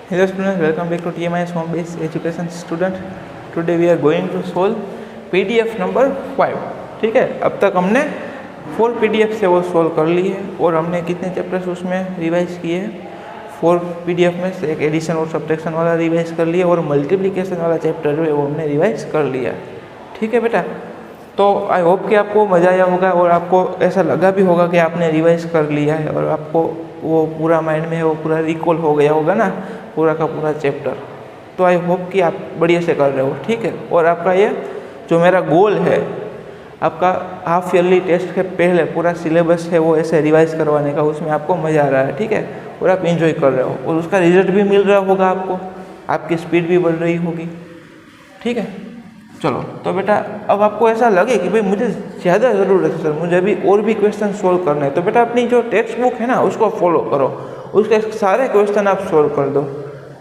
Hello students, welcome back to TMIS Home Based Education Student. Today we are going to solve PDF number 5. ठीक है, अब तक हमने 4 PDF से वो सोल्व कर लिए और हमने कितने चैप्टर्स उसमें रिवाइज किए हैं। 4 PDF में से एक एडिशन और सब्ट्रैक्शन वाला रिवाइज कर लिया और मल्टीप्लिकेशन वाला चैप्टर जो है वो हमने रिवाइज कर लिया। ठीक है बेटा, तो आई होप कि आपको मज़ा आया होगा और आपको ऐसा लगा भी होगा कि आपने रिवाइज कर लिया है और आपको वो पूरा माइंड में है, वो पूरा रिकॉल हो गया होगा ना पूरा का पूरा चैप्टर। तो आई होप कि आप बढ़िया से कर रहे हो। ठीक है, और आपका ये जो मेरा गोल है आपका हाफ ईयरली टेस्ट के पहले पूरा सिलेबस है वो ऐसे रिवाइज करवाने का, उसमें आपको मज़ा आ रहा है। ठीक है, और आप एंजॉय कर रहे हो और उसका रिजल्ट भी मिल रहा होगा आपको, आपकी स्पीड भी बढ़ रही होगी। ठीक है, चलो तो बेटा अब आपको ऐसा लगे कि भाई मुझे ज़्यादा ज़रूरत है सर, मुझे अभी और भी क्वेश्चन सोल्व करना है, तो बेटा अपनी जो टेक्स्ट बुक है ना उसको फॉलो करो, उसके सारे क्वेश्चन आप सोल्व कर दो।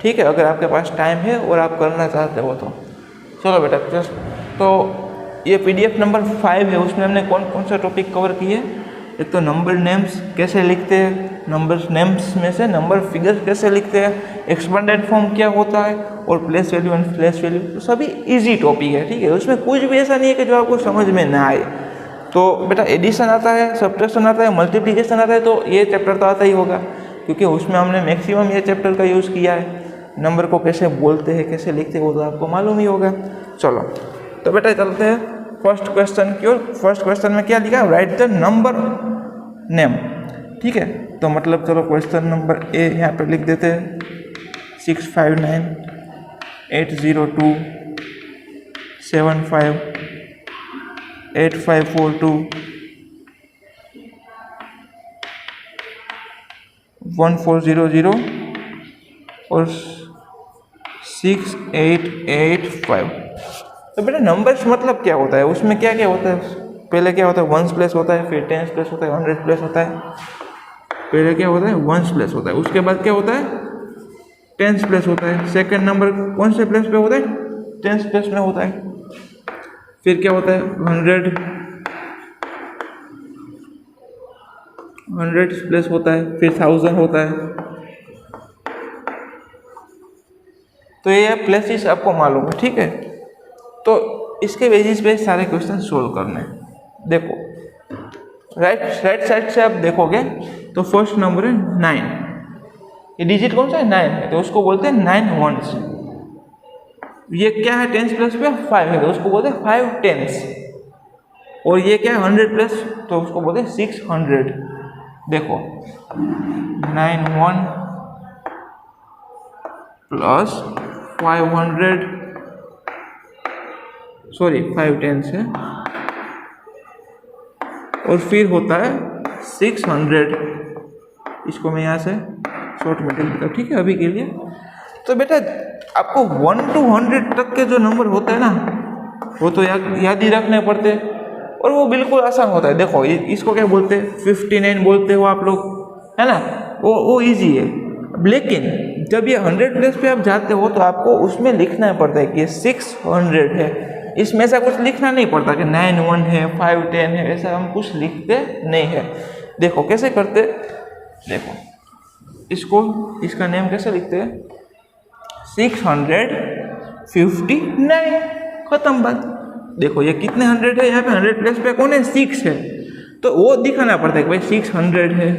ठीक है, अगर आपके पास टाइम है और आप करना चाहते हो तो। चलो बेटा, तो ये PDF नंबर 5 है, उसमें हमने कौन कौन सा टॉपिक कवर किए। एक तो नंबर नेम्स कैसे लिखते हैं, नंबर नेम्स में से नंबर फिगर्स कैसे लिखते हैं, एक्सपेंडेड फॉर्म क्या होता है और place value and flash value, तो सभी इजी टॉपिक है। ठीक है, उसमें कुछ भी ऐसा नहीं है कि जो आपको समझ में ना आए। तो बेटा एडिशन आता है, सब्ट्रैक्शन आता है, मल्टीप्लिकेशन आता है, तो ये चैप्टर तो आता ही होगा क्योंकि उसमें हमने मैक्सिमम ये चैप्टर का यूज़ किया है। नंबर को कैसे बोलते हैं, कैसे लिखते हैं वो तो आपको मालूम ही होगा। चलो तो बेटा चलते हैं फर्स्ट क्वेश्चन की ओर। फर्स्ट क्वेश्चन में क्या लिखा है, राइट द नंबर नेम। ठीक है, तो मतलब चलो क्वेश्चन नंबर ए यहाँ पे लिख देते हैं 659 802 75 8542 1400 और 6885। तो बेटा नंबर्स मतलब क्या होता है, उसमें क्या क्या होता है। पहले क्या होता है, वंस प्लेस होता है, फिर टेंस प्लेस होता है, हंड्रेड प्लेस होता है। पहले क्या होता है, वंस प्लेस होता है, उसके बाद क्या होता है, टेंस प्लेस होता है। सेकंड नंबर कौन से प्लेस पे होता है, टेंस प्लेस में होता है। फिर क्या होता है, हंड्रेड प्लेस होता है, फिर 1000 होता है। तो ये प्लेसेस आपको मालूम है। ठीक है, तो इसके बेसिस पे सारे क्वेश्चन सोल्व करने हैं। देखो राइट साइड से आप देखोगे तो फर्स्ट नंबर है 9, ये डिजिट कौन सा है, 9 है, तो उसको बोलते हैं 9 वंस। ये क्या है, टेंस प्लस पे 5 है, तो उसको बोलते हैं 5 टेंस। और ये क्या है, 100 प्लस, तो उसको बोलते हैं 600। देखो 9 1 प्लस 500, सॉरी 5 टेंस है, और फिर होता है 600। इसको मैं यहाँ से शॉर्ट में लिख देता हूँ। ठीक है अभी के लिए। तो बेटा आपको 1 to 100 तक के जो नंबर होते हैं ना वो तो याद ही रखने पड़ते हैं और वो बिल्कुल आसान होता है। देखो इसको क्या बोलते हैं, 59 बोलते हो आप लोग, है ना, वो इजी है। लेकिन जब ये 100 प्लस पे आप जाते हो तो आपको उसमें लिखना पड़ता है कि ये 600 है। इसमें ऐसा कुछ लिखना नहीं पड़ता कि 9 1 है, 5 10 है, ऐसा हम कुछ लिखते नहीं है। देखो कैसे करते, देखो इसका नेम कैसे लिखते हैं, 659, खत्म बात। देखो ये कितने 100 है, यहाँ पे 100 प्लस पे कौन है, 6 है, तो वो दिखाना पड़ता है कि भाई 600 है,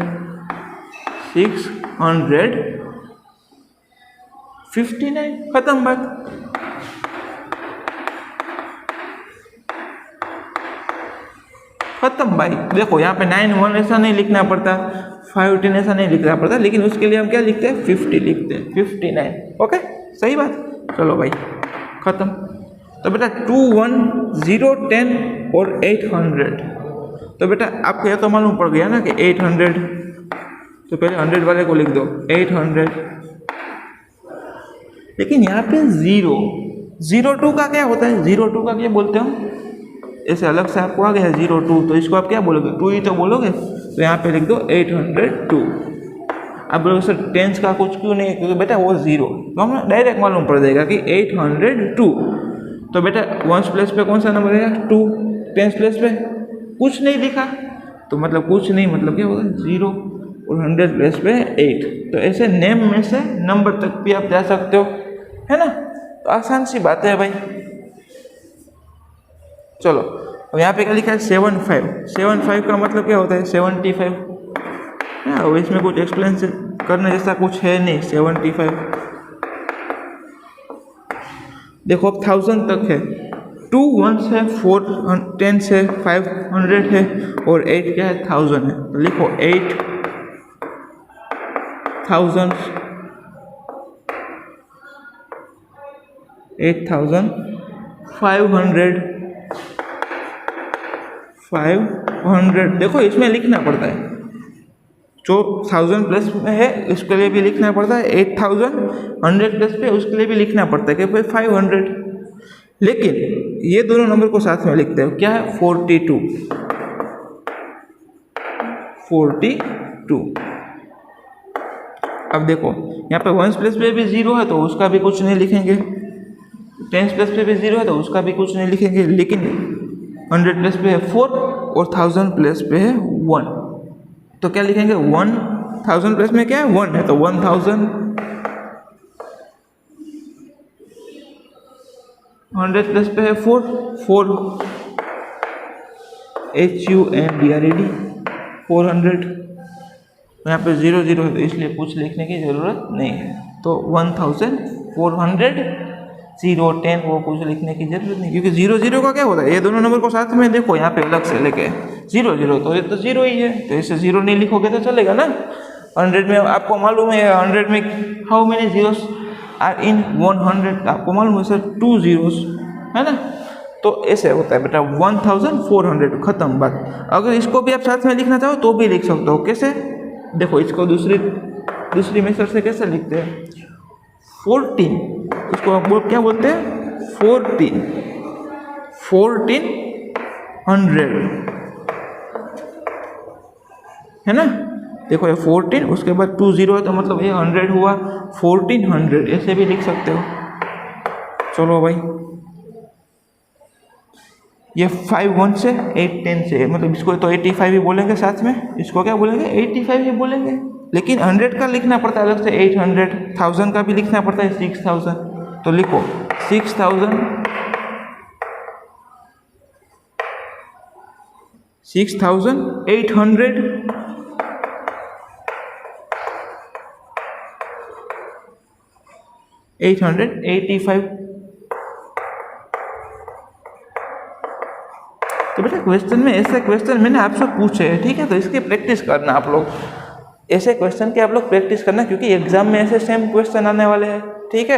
659, खत्म बात। खत्म भाई। देखो यहाँ पे 9 1 ऐसा नहीं लिखना पड़ता, 5 10 ऐसा नहीं लिखना पड़ता, लेकिन उसके लिए हम क्या लिखते हैं, 50 लिखते हैं, 59। ओके सही बात। चलो भाई खत्म। तो बेटा 2 1 0 10 और 800। तो बेटा आपको यह तो मालूम पड़ गया ना कि 800, तो पहले 100 वाले को लिख दो 800। लेकिन यहाँ पे 02 का क्या होता है, 02 का क्या बोलते हो, ऐसे अलग से आपको आ गया 02, तो इसको आप क्या बोलोगे, 2 ही तो बोलोगे, तो यहाँ पे लिख दो 802। आप बोलोगे सर टेंस का कुछ क्यों नहीं, क्योंकि बेटा वो 0, तो हमें डायरेक्ट मालूम पड़ जाएगा कि 802। तो बेटा वंस प्लेस पे कौन सा नंबर है, 2, टेंस प्लेस पे कुछ नहीं लिखा, तो मतलब कुछ नहीं मतलब क्या होगा, 0। और 100 प्लेस पे 8। तो ऐसे नेम में से नंबर तक भी आप जा सकते हो, है ना। तो आसान सी बात है भाई। चलो अब यहाँ पे क्या लिखा है 75। 75 का मतलब क्या होता है 75। अब इसमें कुछ एक्सप्लेन करने जैसा कुछ है नहीं। 75 देखो अब 1000 तक है, 2 1s है, 4 10s है, 500 है और 8 क्या है 1000 है। तो लिखो 8,000 500 देखो इसमें लिखना पड़ता है, जो 1000 प्लस में है उसके लिए भी लिखना पड़ता है, 8000 100 प्लस पे उसके लिए भी लिखना पड़ता है कि भाई 500। लेकिन ये दोनों नंबर को साथ में लिखते हो क्या है 42। अब देखो यहाँ पे 1s प्लस पे भी 0 है तो उसका भी कुछ नहीं लिखेंगे, 10s प्लस पे भी 0 है तो उसका भी कुछ नहीं लिखेंगे। लेकिन 100 प्लस पे है 4 और 1000 प्लस पे है 1, तो क्या लिखेंगे 1000 प्लस में क्या है 1 है तो 1000। 100 प्लस पे है 4 HUNDRED 400। यहाँ पे 0 0 है तो इसलिए कुछ लिखने की ज़रूरत नहीं है। तो 1400 0 10 वो कुछ लिखने की जरूरत नहीं, क्योंकि 0 0 का क्या होता है ये दोनों नंबर को साथ में देखो यहाँ पे अलग से लेके 0 0 तो ये तो 0 ही है, तो इसे 0 नहीं लिखोगे तो चलेगा ना। 100 में आपको मालूम है 100 में how many zeros are in 100, आपको मालूम है सर 2 zeros है ना। तो ऐसे होता है बेटा 1400 खत्म बात। अगर इसको भी आप साथ में लिखना चाहो तो भी लिख सकते हो। कैसे देखो इसको दूसरी मेथड से कैसे लिखते हैं 14, इसको आप क्या बोलते हैं 1400 है ना। देखो ये 14 उसके बाद 2 0 है तो मतलब ये 100 हुआ 1400, ऐसे भी लिख सकते हो। चलो भाई ये 5 1 से 8 10 से मतलब इसको तो 85 ही बोलेंगे साथ में, इसको क्या बोलेंगे 85 ही बोलेंगे। लेकिन 100 का लिखना पड़ता है अलग से 800, 1000 का भी लिखना पड़ता है 6000। तो लिखो 6800 885। तो बेटा क्वेश्चन में ऐसे क्वेश्चन मैंने आपसे पूछे हैं, ठीक है, तो इसकी प्रैक्टिस करना आप लोग, ऐसे क्वेश्चन की आप लोग प्रैक्टिस करना क्योंकि एग्जाम में ऐसे सेम क्वेश्चन आने वाले हैं। ठीक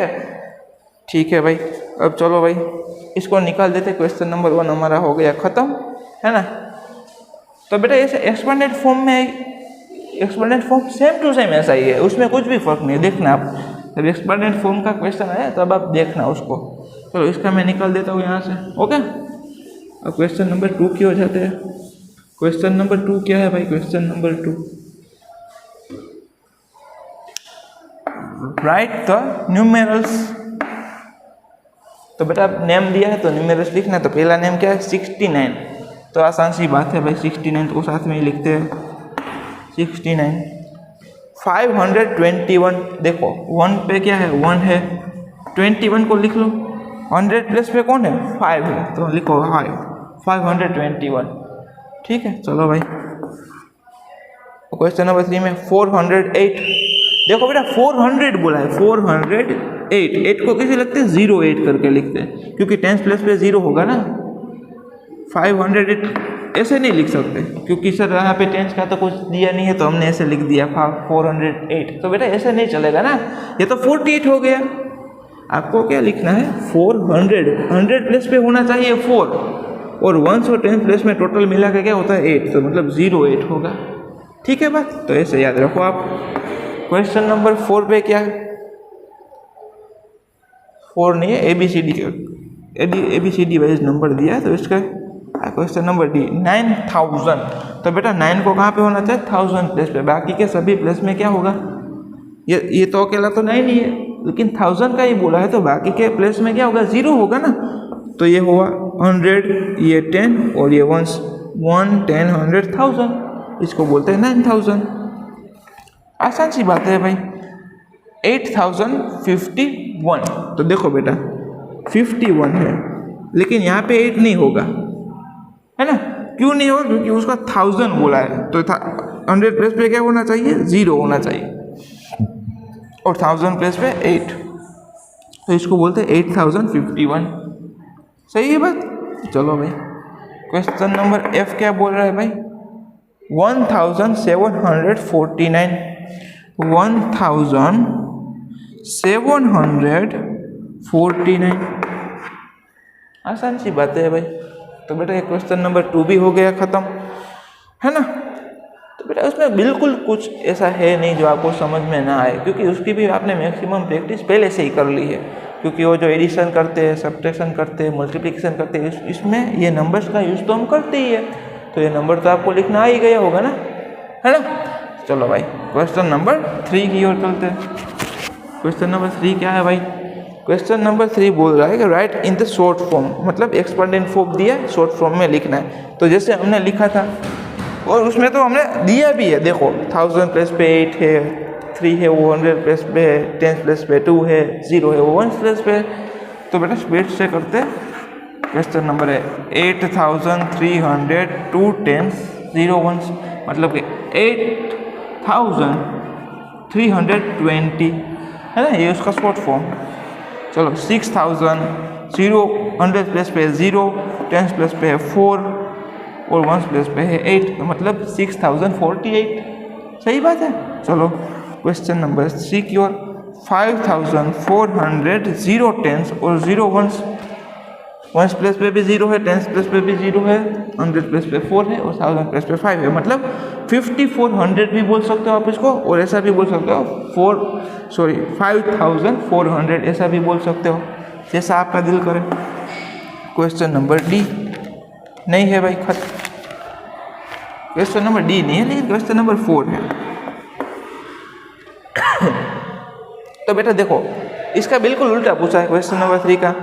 है भाई। अब चलो भाई इसको निकाल देते, क्वेश्चन नंबर 1 हमारा हो गया ख़त्म, है ना। तो बेटा ऐसे expanded form same to same ऐसा ही है, उसमें कुछ भी फर्क नहीं है। देखना आप जब एक्सपेंडेड फॉर्म का क्वेश्चन आया तब आप देखना उसको। चलो इसका मैं निकाल देता हूँ यहाँ से, ओके। अब क्वेश्चन नंबर 2 की हो जाते हैं। क्वेश्चन नंबर 2 क्या है भाई, question number 2 right the numerals. तो बेटा नेम दिया है तो न्यूमेरल्स लिखना है। तो पहला नेम क्या है 69, तो आसान सी बात है भाई 69 को साथ में ही लिखते हैं 69। 521 देखो 1 पे क्या है 1 है, 21 को लिख लो, 100 प्लस पे कौन है 5 है तो लिखो 521। ठीक है चलो भाई। क्वेश्चन नंबर 3 में 408 देखो बेटा 400 बोला है 408, 8 को कैसे लिखते हैं 08 करके लिखते हैं क्योंकि 10 प्लस पे 0 होगा ना। 508 ऐसे नहीं लिख सकते क्योंकि सर यहाँ पे 10 का तो कुछ दिया नहीं है तो हमने ऐसे लिख दिया 408। तो बेटा ऐसे नहीं चलेगा ना, ये तो 48 हो गया। आपको क्या लिखना है 400, 100 प्लस पे होना चाहिए 4 और 1 और 10 प्लस में टोटल मिला के क्या होता है 8, तो मतलब 08 होगा। ठीक है बात, तो ऐसे याद रखो आप। क्वेश्चन नंबर 4 पे क्या है 4 नहीं है, ABCD वाइज नंबर दिया है तो इसका क्वेश्चन नंबर डी 9000। तो बेटा 9 को कहाँ पे होना चाहिए 1000 प्लस पे, बाकी के सभी प्लस में क्या होगा, ये तो अकेला तो 9 ही है लेकिन 1000 का ही बोला है तो बाकी के प्लस में क्या होगा 0 होगा ना। तो ये हुआ 100, ये 10 और ये 1 10 100 1000, इसको बोलते हैं 9000। आसान सी बात है भाई। 8051, तो देखो बेटा 51 है, लेकिन यहाँ पे 8 नहीं होगा, है ना। क्यों नहीं होगा? क्योंकि उसका 1000 बोला है, तो 100 प्लेस पे क्या होना चाहिए? 0 होना चाहिए, और 1000 प्लेस पे 8, तो इसको बोलते हैं 8051। सही है बात। चलो भाई, क्वेश्चन नंबर एफ क्या बोल रहा है भाई? 1749, 1749, आसान सी बात है भाई। तो बेटा ये क्वेश्चन नंबर 2 भी हो गया ख़त्म, है ना। तो बेटा उसमें बिल्कुल कुछ ऐसा है नहीं जो आपको समझ में ना आए, क्योंकि उसकी भी आपने मैक्सिमम प्रैक्टिस पहले से ही कर ली है। क्योंकि वो जो एडिशन करते हैं, सब्ट्रैक्शन करते हैं, मल्टीप्लिकेशन करते हैं, इसमें ये नंबर्स का यूज़ तो हम करते ही है, तो ये नंबर तो आपको लिखना आ ही गया होगा ना, है ना। चलो भाई क्वेश्चन नंबर 3 की ओर चलते हैं। क्वेश्चन नंबर 3 क्या है भाई? क्वेश्चन नंबर 3 बोल रहा है कि right in the short form, मतलब एक्सपेंडेंट फॉर्म दिया, शॉर्ट फॉर्म में लिखना है। तो जैसे हमने लिखा था, और उसमें तो हमने दिया भी है, देखो 1000 प्लेस पे 8 है, 3 है वो 100 प्लेस पे है, 10 प्लेस पे 2 है, 0 है वो 1 प्लेस पे। तो बेटा स्पीड से करते हैं। क्वेश्चन नंबर है 8300 2 10 0 1, मतलब कि 8320, है ना, ये उसका शॉर्ट फॉर्म। चलो 6000, 100 प्लेस पे 0, 10 प्लेस पे है 4 और 1 प्लेस पे है 8, तो मतलब 6048। सही बात है। चलो क्वेश्चन नंबर 3 की ओर। 5400 0 10 और 0 1, 1 प्लेस पे भी 0 है, 10 प्लेस पे भी 0 है, 100 प्लेस पे 4 है और 1000 प्लेस पे 5 है, मतलब 5400 भी बोल सकते हो आप इसको, और ऐसा भी बोल सकते हो 5400 ऐसा भी बोल सकते हो, जैसा आपका दिल करे। क्वेश्चन नंबर डी नहीं है भाई, खत्म। क्वेश्चन नंबर डी नहीं है, लेकिन क्वेश्चन नंबर 4 है। तो बेटा देखो, इसका बिल्कुल उल्टा पूछा है क्वेश्चन नंबर 3 का।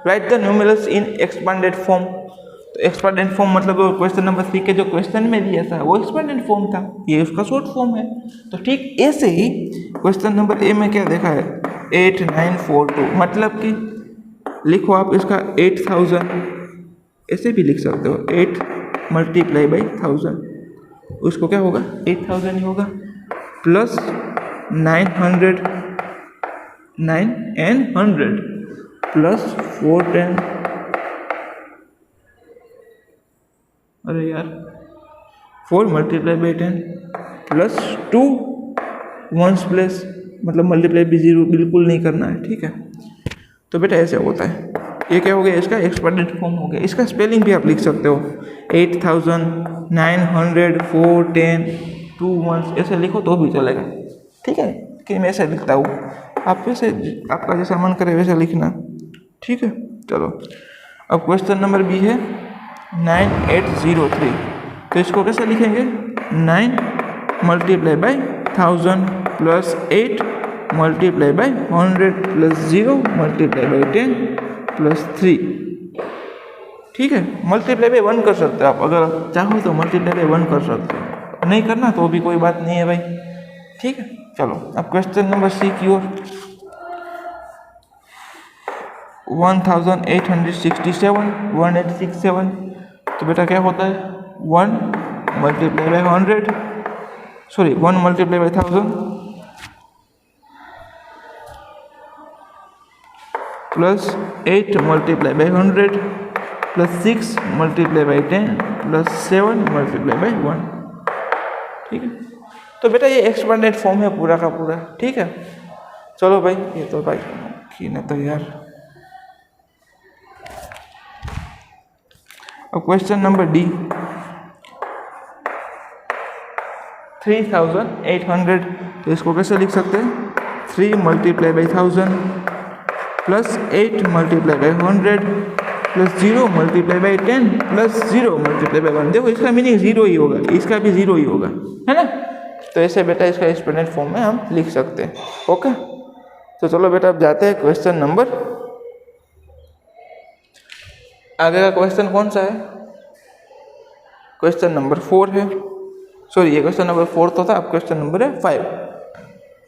Right the numerals in expanded form. तो एक्सपेंडेड फॉर्म मतलब क्वेश्चन नंबर 3 के जो क्वेश्चन में दिया था वो एक्सपेंडेड फॉर्म था, ये उसका शॉर्ट फॉर्म है। तो ठीक ऐसे ही क्वेश्चन नंबर ए में क्या देखा है? 8942, मतलब कि लिखो आप इसका 8000, ऐसे भी लिख सकते हो, 8 मल्टीप्लाई बाई 1000, उसको क्या होगा? 8000 ही होगा, प्लस 900 9 and 100 प्लस 410, अरे यार 4 मल्टीप्लाई बाई 10 प्लस 2 1 प्लेस, मतलब मल्टीप्लाई भी 0 बिल्कुल नहीं करना है, ठीक है। तो बेटा ऐसे होता है। ये क्या हो गया? इसका एक्सपेंडेड फॉर्म हो गया। इसका स्पेलिंग भी आप लिख सकते हो, 8900 4 10 2 1 ऐसे लिखो तो भी चलेगा, ठीक है। कि मैं ऐसे लिखता हूँ, आप वैसे आपका जैसा मन करे वैसे लिखना, ठीक है। चलो अब क्वेश्चन नंबर बी है 9803। तो इसको कैसे लिखेंगे? 9 multiply by 1000 plus 8 multiply by 100 plus 0 multiply by 10 plus 3, ठीक है। मल्टीप्लाई बाई 1 कर सकते हो आप, अगर चाहो तो मल्टीप्लाई बाई 1 कर सकते हो, नहीं करना तो भी कोई बात नहीं है भाई, ठीक है। चलो अब क्वेश्चन नंबर सी की ओर। 1867 तो बेटा क्या होता है? 1 multiply by 100, sorry 1 multiply by 1000 plus 8 multiply by 100 plus 6 multiply by 10 plus 7 multiply by 1, ठीक है। तो बेटा ये एक्सपेंडेड फॉर्म है पूरा का पूरा, ठीक है। चलो भाई, ये तो भाई खीना तो यार। अब क्वेश्चन नंबर डी 3800, तो इसको कैसे लिख सकते हैं? 3 multiply by 1000 plus 8 multiply by 100 plus 0 multiply by 10 plus 0 multiply by 1। देखो इसका मीनिंग 0 ही होगा, इसका भी 0 ही होगा, है ना। तो ऐसे बेटा इसका एक्सपेंडेड फॉर्म में हम लिख सकते हैं, ओके। तो चलो बेटा अब जाते हैं क्वेश्चन नंबर, आगे का क्वेश्चन कौन सा है? क्वेश्चन नंबर 4 है, सॉरी ये क्वेश्चन नंबर 4 तो था, अब क्वेश्चन नंबर है 5।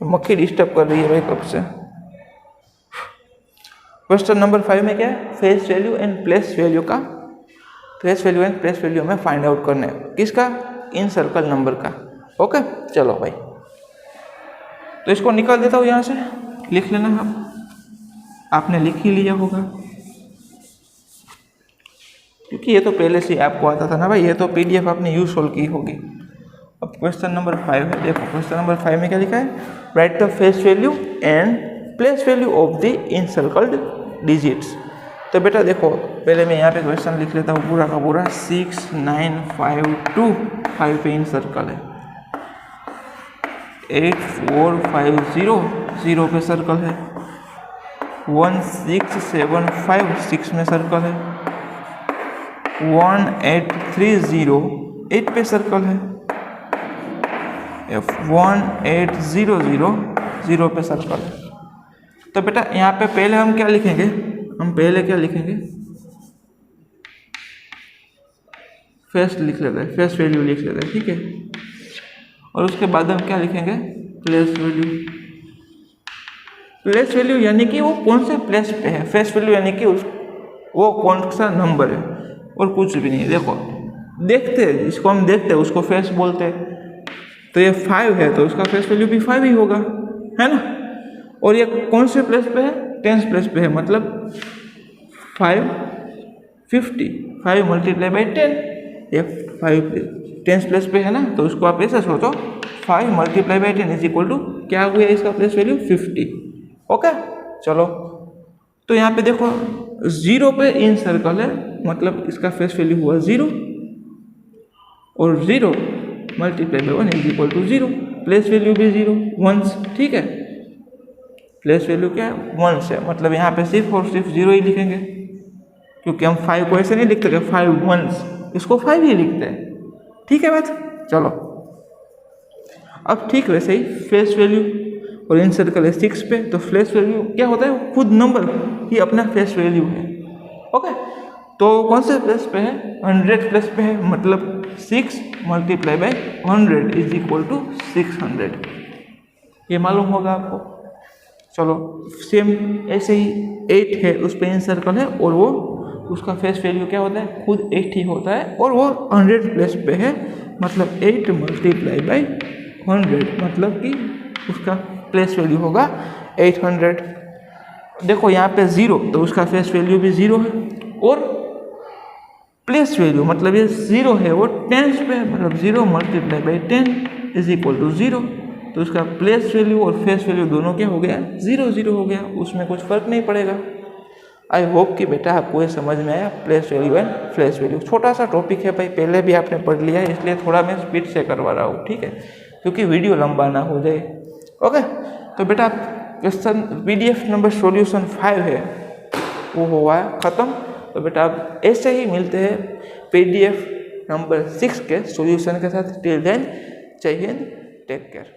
मक्खी डिस्टर्ब कर रही है भाई कब से। क्वेश्चन नंबर 5 में क्या है, face value and place value का, face value and place value हमें फाइंड आउट करना है, किसका, इन सर्कल नंबर का। ओके चलो भाई, तो इसको निकाल देता हूँ यहाँ से, लिख लेना आपने लिख ही लिया होगा क्योंकि ये तो पहले से आपको आता था ना भाई, ये तो पीडीएफ आपने यूज सोल्व की होगी। अब क्वेश्चन नंबर 5 है, देखो क्वेश्चन नंबर 5 में क्या लिखा है, write the face value and place value of the encircled digits. तो बेटा देखो पहले मैं यहाँ पे क्वेश्चन लिख लेता हूँ पूरा का पूरा, 6 9 5 2 5 पे इनसर्कल है, 8 4 5 0 0 पे सर्कल है, 1 6 7 5 6 में सर्कल है, 1 8 3 0 8 पे सर्कल है, 1 8 0 0 0 पे सर्कल है। तो बेटा यहाँ पे पहले हम क्या लिखेंगे, हम पहले क्या लिखेंगे, फेस लिख लेते हैं, फेस वैल्यू लिख लेते हैं, ठीक है। और उसके बाद हम क्या लिखेंगे, प्लेस वैल्यू। प्लेस वैल्यू यानी कि वो कौन से प्लेस पे है, फेस वैल्यू यानी कि वो कौन सा नंबर है और कुछ भी नहीं है। देखो देखते हैं, इसको हम देखते हैं, उसको फेस बोलते हैं। तो ये 5 है तो उसका फेस वैल्यू भी 5 ही होगा, है ना। और ये कौन से प्लेस पे है, 10th प्लेस पे है, मतलब 5 50 5 मल्टीप्लाई बाई 10, ये 5 10th प्लेस पे है ना, तो उसको आप ऐसे सोचो 5 multiply by 10 is equal to क्या हुआ इसका प्लेस वैल्यू 50। ओके चलो, तो यहाँ पे देखो 0 पे इन सर्कल है, मतलब इसका फेस वैल्यू हुआ 0 और 0 multiply by 1 is equal to 0, place value भी 0 वंस, ठीक है। प्लेस वैल्यू क्या है, 1 है, मतलब यहाँ पे सिर्फ और सिर्फ 0 ही लिखेंगे क्योंकि हम 5 को ऐसे नहीं लिखते कि 5 वंस, इसको 5 ही लिखते हैं, ठीक है बात। चलो अब ठीक वैसे ही फेस वैल्यू और इन सर्कल है 6 पे, तो फेस वैल्यू क्या होता है, खुद नंबर ही अपना फेस वैल्यू है। ओके तो कौन से प्लेस पे है, 100 प्लेस पे है, मतलब 6 multiply by 100 is equal to 600, ये मालूम होगा आपको। चलो सेम ऐसे ही 8 है, उस पे इन सर्कल है और वो उसका फेस वैल्यू क्या होता है, खुद 8 ही होता है और वो 100 प्लेस पे है, मतलब 8 मल्टीप्लाई बाई 100, मतलब कि उसका प्लेस वैल्यू होगा 800। देखो यहाँ पे 0 तो उसका फेस वैल्यू भी 0 है और प्लेस वैल्यू मतलब ये 0 है वो 10th पे, मतलब 0 multiply by 10 is equal to 0, तो उसका प्लेस वैल्यू और फेस वैल्यू दोनों क्या हो गया, 0 0 हो गया, उसमें कुछ फर्क नहीं पड़ेगा। आई होप कि बेटा आपको ये समझ में आया, place value and face value. छोटा सा टॉपिक है भाई, पहले भी आपने पढ़ लिया है, इसलिए थोड़ा मैं स्पीड से करवा रहा हूँ, ठीक है, क्योंकि वीडियो लंबा ना हो जाए। ओके तो बेटा क्वेश्चन PDF नंबर सॉल्यूशन 5 है वो हुआ ख़त्म। तो बेटा आप ऐसे ही मिलते हैं PDF नंबर 6 के सॉल्यूशन के साथ। टिल देन जय हिंद, टेक केयर।